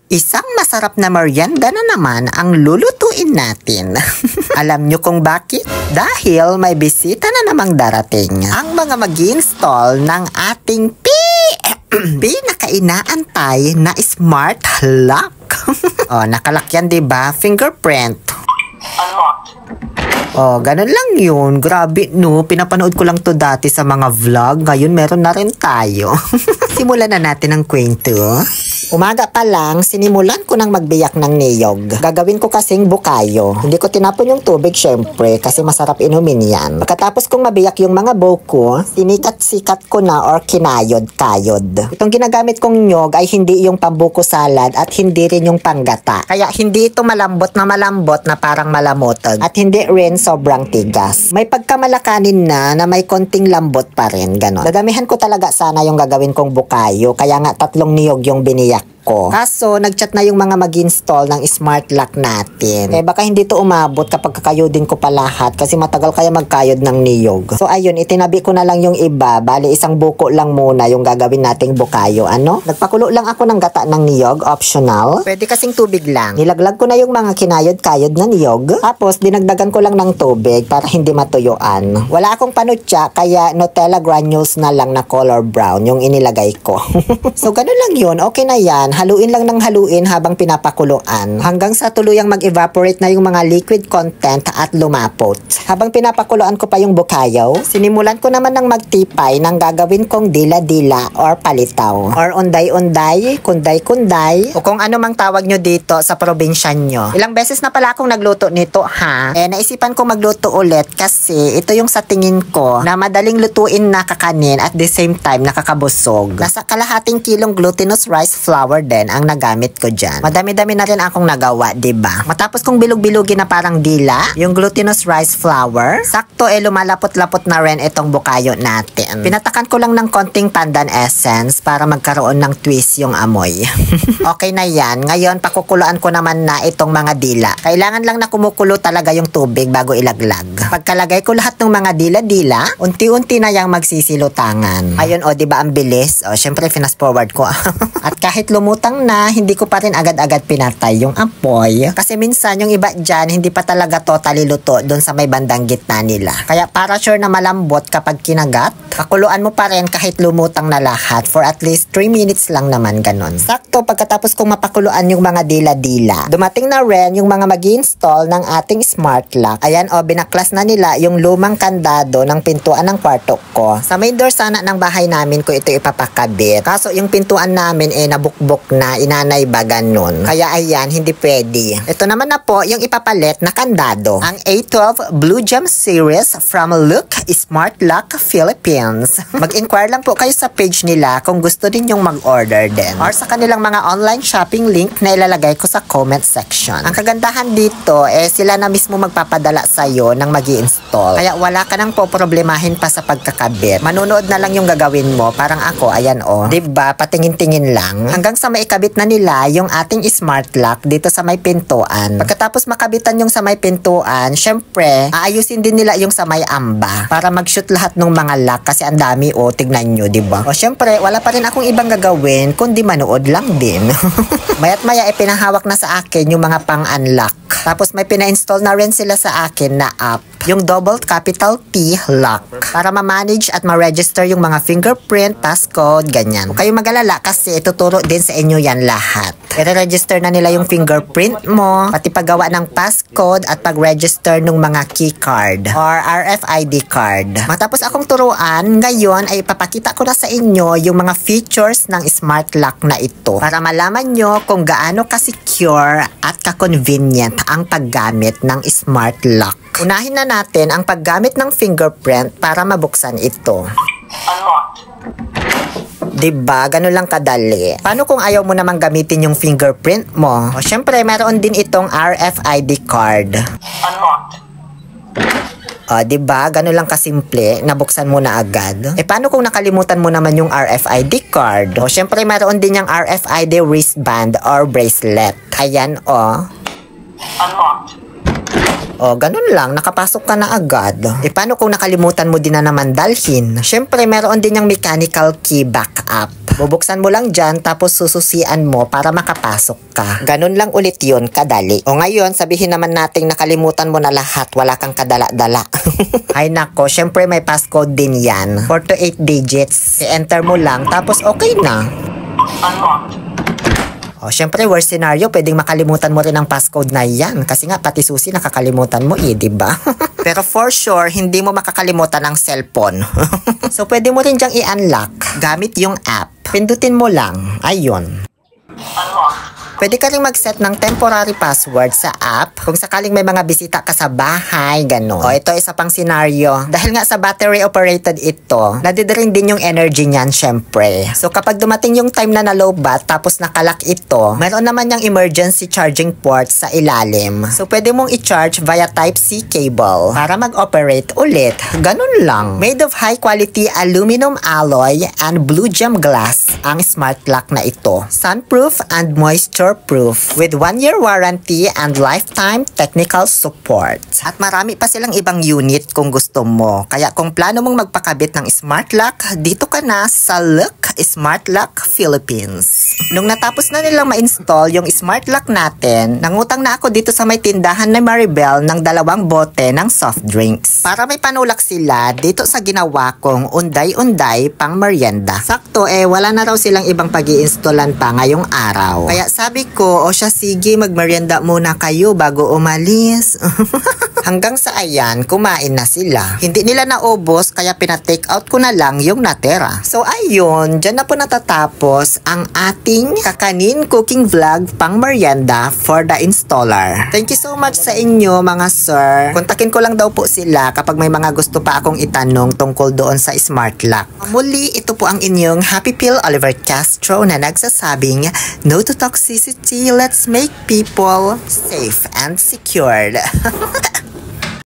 Isang masarap na merienda na naman ang lulutuin natin. Alam nyo kung bakit? Dahil may bisita na namang darating. Ang mga mag-install ng ating pinakainaantay na smart lock. Nakalak yan, diba? Fingerprint. Unlocked. Ganun lang yun. Grabe, no? Pinapanood ko lang to dati sa mga vlog. Ngayon, meron na rin tayo. Simulan na natin ang kwento. Umaga pa lang, sinimulan ko nang magbiyak ng niyog. Gagawin ko kasing bukayo. Hindi ko tinapon yung tubig, syempre, kasi masarap inumin yan. Pagkatapos kong mabiyak yung mga buko, sinikat-sikat ko na or kinayod-kayod. Itong ginagamit kong niyog ay hindi yung pambuko salad at hindi rin yung panggata. Kaya hindi ito malambot na parang malamotag. At hindi rin sobrang tigas. May pagkamalakanin na may konting lambot pa rin, ganon. Dadamihan ko talaga sana yung gagawin kong bukayo, kaya nga 3 niyog yung biniyak ko. Kaso, nagchat na yung mga mag-install ng smart lock natin. Baka hindi to umabot kapag kakayodin ko pa lahat kasi matagal kaya magkayod ng niyog. So ayun, itinabi ko na lang yung iba. Bali, isang buko lang muna yung gagawin nating bukayo. Nagpakulo lang ako ng gata ng niyog, optional. Pwede kasing tubig lang. Nilaglag ko na yung mga kinayod-kayod na niyog. Tapos, dinagdagan ko lang ng tubig para hindi matuyuan. Wala akong panutya, kaya Nutella granules na lang na color brown yung inilagay ko. So, ganun lang yun. Okay na yan. Haluin lang ng haluin habang pinapakuluan hanggang sa tuluyang mag-evaporate na yung mga liquid content at lumapot. Habang pinapakuluan ko pa yung bukayo, sinimulan ko naman ng magtipay ng gagawin kong dila-dila or palitaw or unday-unday, kunday-kunday o kung ano mang tawag nyo dito sa probinsya nyo. Ilang beses na pala akong nagluto nito ha. Naisipan ko magluto ulit kasi ito yung sa tingin ko na madaling lutuin na kakanin at the same time nakakabusog. Nasa kalahating kilong glutinous rice flour din ang nagamit ko dyan. Madami-dami na rin akong nagawa, diba? Matapos kong bilog-bilugin na parang dila, yung glutinous rice flour, sakto lumalapot-lapot na rin itong bukayo natin. Pinatakan ko lang ng konting pandan essence para magkaroon ng twist yung amoy. Okay na yan. Ngayon, pakukuluan ko naman na itong mga dila. Kailangan lang na kumukulo talaga yung tubig bago ilaglag. Pagkalagay ko lahat ng mga dila-dila, unti-unti na yang magsisilutangan. Ayun, diba ang bilis? Syempre, fast forward ko. At kahit lumutang na, hindi ko pa rin agad-agad pinatay yung apoy. Kasi minsan yung iba dyan, hindi pa talaga totally luto doon sa may bandang gitna nila. Kaya para sure na malambot kapag kinagat, pakuluan mo pa rin kahit lumutang na lahat for at least 3 minutes lang naman ganon. Sakto, pagkatapos kong mapakuluan yung mga dila-dila, dumating na rin yung mga mag-install ng ating smart lock. Ayan binaklas na nila yung lumang kandado ng pintuan ng kwarto ko. Sa main door sana ng bahay namin ko ito ipapakabit. Kaso yung pintuan namin nabukbok na, inanay ba ganun. Kaya ayan, hindi pwede. Ito naman na po yung ipapalit na kandado. Ang A12 Blue Gem Series from Look Smart Lock Philippines. Mag-inquire lang po kayo sa page nila kung gusto din yung mag-order din. Or sa kanilang mga online shopping link na ilalagay ko sa comment section. Ang kagandahan dito, sila na mismo magpapadala sa'yo ng mag-i-install. Kaya wala ka nang poproblemahin pa sa pagkakabit. Manunood na lang yung gagawin mo. Parang ako, ayan diba, patingin-tingin lang. Hanggang sa maikabit na nila yung ating smart lock dito sa may pintuan. Pagkatapos makabitan yung sa may pintuan, syempre, aayusin din nila yung sa may amba para mag-shoot lahat ng mga lock kasi ang dami tignan nyo, diba? Syempre, wala pa rin akong ibang gagawin kundi manood lang din. Mayat maya pinahawak na sa akin yung mga pang-unlock. Tapos may pina-install na rin sila sa akin na app, yung double capital P lock para ma-manage at ma-register yung mga fingerprint, passcode, ganyan. Huwag kayong mag-alala kasi ituturo din sa inyo yan lahat. I-register na nila yung fingerprint mo, pati paggawa ng passcode at pag-register ng mga keycard or RFID card. Matapos akong turuan, ngayon ay ipapakita ko na sa inyo yung mga features ng smart lock na ito para malaman nyo kung gaano ka-secure at ka-convenient ang paggamit ng smart lock. Unahin na natin ang paggamit ng fingerprint para mabuksan ito. Unlocked. Diba? Ganun lang kadali. Paano kung ayaw mo namang gamitin yung fingerprint mo? Syempre, meron din itong RFID card. Unlocked. Diba? Ganun lang kasimple. Nabuksan mo na agad. Paano kung nakalimutan mo naman yung RFID card? Syempre, meron din yung RFID wristband or bracelet. Ayan, Unlocked. Ganun lang, nakapasok ka na agad. Paano kung nakalimutan mo din na naman dalhin? Syempre, meron din yung mechanical key backup. Bubuksan mo lang dyan tapos sususian mo para makapasok ka. Ganun lang ulit yun, kadali. O ngayon, sabihin naman nating nakalimutan mo na lahat, wala kang kadala-dala. Ay nako, syempre may passcode din yan. 4 to 8 digits. I-enter mo lang tapos okay na. Unlocked. O, syempre, worst scenario, pwedeng makalimutan mo rin ang passcode na yan. Kasi nga, pati susi nakakalimutan mo diba? Pero for sure, hindi mo makakalimutan ang cellphone. So, pwede mo rin dyang i-unlock gamit yung app. Pindutin mo lang. Ayun. Unlocked. Pwede ka rin mag-set ng temporary password sa app kung sakaling may mga bisita ka sa bahay, gano'n. O ito isa pang senaryo. Dahil nga sa battery operated ito, nadidrain din yung energy niyan syempre. So kapag dumating yung time na na-low bat tapos nakalock ito, meron naman yung emergency charging port sa ilalim. So pwede mong i-charge via Type-C cable para mag-operate ulit. Ganun lang. Made of high quality aluminum alloy and blue gem glass ang smart lock na ito. Sunproof and moisture proof with 1-year warranty and lifetime technical support. At marami pa silang ibang unit kung gusto mo. Kaya kung plano mong magpakabit ng smart lock, dito ka na sa Look Smart Lock Philippines. Nung natapos na nilang ma-install yung smart lock natin, nangutang na ako dito sa may tindahan ni Maribel ng 2 bote ng soft drinks. Para may panulak sila dito sa ginawa kong unday-unday pang merienda. Sakto wala na raw silang ibang pag-i-installan pa ngayong araw. Kaya sabi ko, o siya sige, magmerienda muna kayo bago umalis. Hanggang sa ayan, kumain na sila. Hindi nila naubos kaya pina-take out ko na lang yung natera. So ayun, dyan na po natatapos ang ating kakanin cooking vlog pang merienda for the installer. Thank you so much sa inyo mga sir. Kontakin ko lang daw po sila kapag may mga gusto pa akong itanong tungkol doon sa smart lock. Muli, ito po ang inyong Happy Pill Oliver Castro na nagsasabing, no to toxicity, let's make people safe and secured.